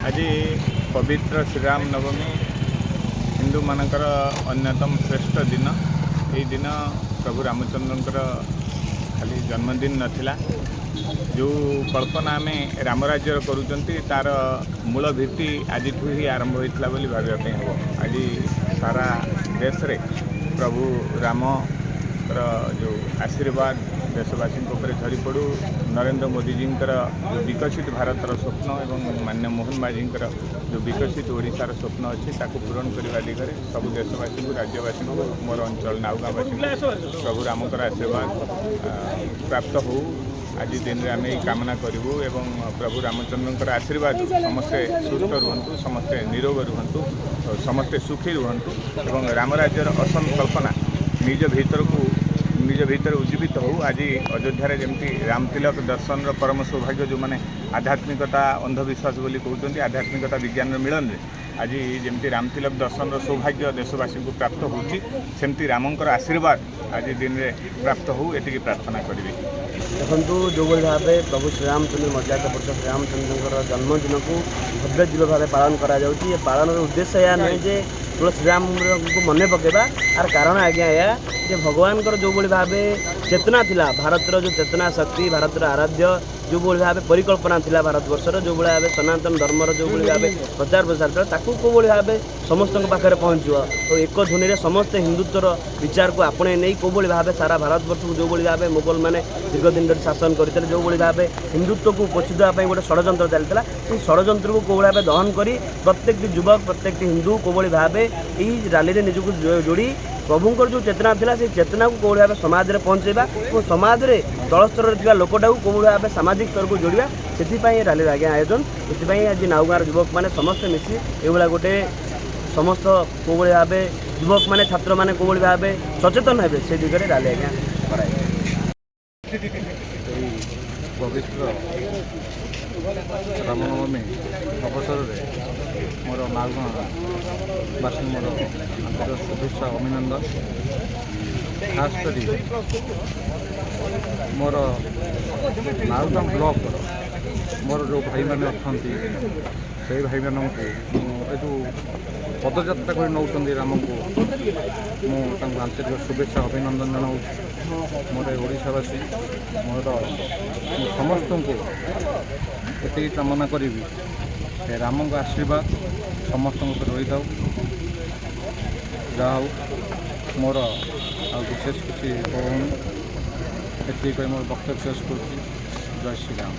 आज पवित्र श्रीराम नवमी हिंदू मानकर अन्यतम श्रेष्ठ दिन। यही दिन प्रभु रामचंद्र खाली जन्मदिन नथिला। जो कल्पना आम राम राज्य करुँच तार मूल भित्ति आज ही आरंभ होता बोली भाविया हम। आज सारा देश रे प्रभु राम जो आशीर्वाद देशवासी झरी पड़ू। नरेंद्र मोदी जी जो विकसित भारतर स्वप्न एवं माननीय मोहन माझी जो विकसित ओडिशार स्वप्न अच्छी पूरण करने दिगरे सब देशवासी को राज्यवासी को मोर अंचल नाउगाँवासी प्रभु रामकर आशीर्वाद प्राप्त हो। आज दिन में आम कामना करूँ एवं प्रभु रामचंद्र आशीर्वाद समस्ते सुस्थ रुहतु, समस्ते निरोग रुहतु, समस्ते सुखी रुहतु एवं राम राज्यर असम कल्पना निज भीतर उज्जीवित हो। आज अयोध्या जमी राम तिलक दर्शन परम सौभाग्य जो मैंने आध्यात्मिकता अंधविश्वास बोली कहते आध्यात्मिकता विज्ञान मिलन आज जमी राम तिलक दर्शन सौभाग्य देशवासी को प्राप्त होमती रामकर आशीर्वाद आज दिन में प्राप्त हो ये प्रार्थना करी। देखो जो भाव प्रभु श्रीरामचंद्र मर्यादा पुरुष श्रीरामचंद्र जन्मदिन को भव्य दिवस भाव पालन कर पालन उद्देश्य यह नुहे जे केवल श्रीराम को मन पकेबा आर कारण आज्ञा या भगवान जो भाव चेतना थिला भारतर जो चेतना शक्ति भारतर आराध्य जो भाव परिकल्पना थिला भारतवर्षर जो भाव सनातन धर्मर जो भाव प्रचार प्रसार था ताकू को भाव समस्त पाखे पहुँचो तो एक ध्वनि समस्ते हिंदुत्वर विचार को आपणे नहीं को भाव सारा भारतवर्ष को जो भाव मुगल मैंने दीर्घ दिन शासन करते जो भाव हिंदुत्व को पोषिदेवाई गोटे षड्यंत्र चलता षड्यंत्र को कौ भाव दहन कर प्रत्येक युवक प्रत्येक हिंदू को भाव यही रैली निजक जोड़ी प्रभुंर जो चेतना थिला से चेतना को कौन भाव समाज में पहुँचेबा और समाज में तल स्तर लोकटा को कौन भाव सामाजिक स्तर को जोड़ा से रैली आज्ञा आयोजन से आज नाउगाँव युवक मैंने समस्ते मिसी ये गोटे समस्त कौ भाव युवक मैंने छात्र मैंने कौ भाव सचेतन हे से दिगरे रैली आज्ञा पवित्र रामनवमी अवसर में मोर नागवासी मोर आंतरिक शुभेच्छा अभिनंदन। खास कर मोर नागवा ब्लॉक मोर जो भाई मैंने अच्छा से भाई मानू जो पदयात्रा कर नौ राम को मुझे आंतरिक शुभेच्छा अभिनंदन जनाऊँ। मोर ओडिशावासी मोर समस्त को ये कामना करी राम का आशीर्वाद समस्त रही था जहा मोर आ विशेष किसी कहूँ ये मोर वक्तव्य शेष कर। जय श्री राम।